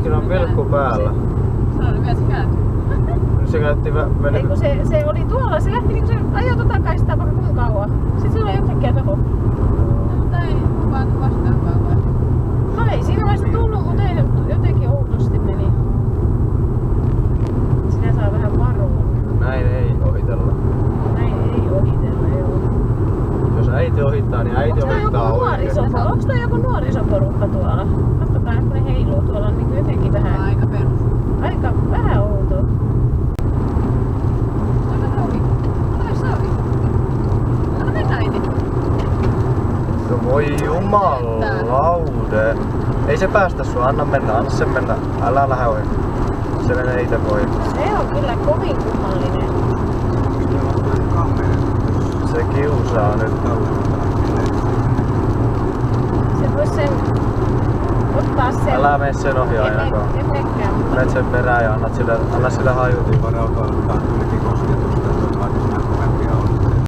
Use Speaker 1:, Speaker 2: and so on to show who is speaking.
Speaker 1: siinä on vilkku päällä.
Speaker 2: Se oli vielä se kääntyy.
Speaker 1: Se käytti
Speaker 3: Ei kun se oli tuolla, se lähti niinku se ajoi takaistaa vaikka kuinka kauan. Sitten se oli yhtäkkiä toho.
Speaker 2: Mutta ei vaan vastaan vai?
Speaker 3: No ei siinä vaiheessa tullut, mutta ei jotenkin outosti meni. Sinä saa vähän varoa.
Speaker 1: Näin ei ohitella.
Speaker 3: Näin ei ohitella, joo.
Speaker 1: Jos äiti ohittaa, niin äiti ohittaa oikein.
Speaker 3: Onks toi joku nuorisoporukka tuolla? Katsotaan, kun ne heiluu tuolla niin jotenkin vähän.
Speaker 2: Aika perus.
Speaker 3: Aika vähän outoa.
Speaker 1: No voi jumalaude. Ei se päästä sua, anna sen mennä. Älä lähde ohi. Se menee ite voi.
Speaker 3: Se on kyllä kovin kummallinen.
Speaker 1: Se kiusaa nyt.
Speaker 3: Se vois sen ottaa sen.
Speaker 1: Älä mene sen ohi ainakaan.
Speaker 3: En mekään.
Speaker 1: Menet sen perään ja anna sille hajutin.
Speaker 4: Varautua ottaa tulikin kosketusta, että on aina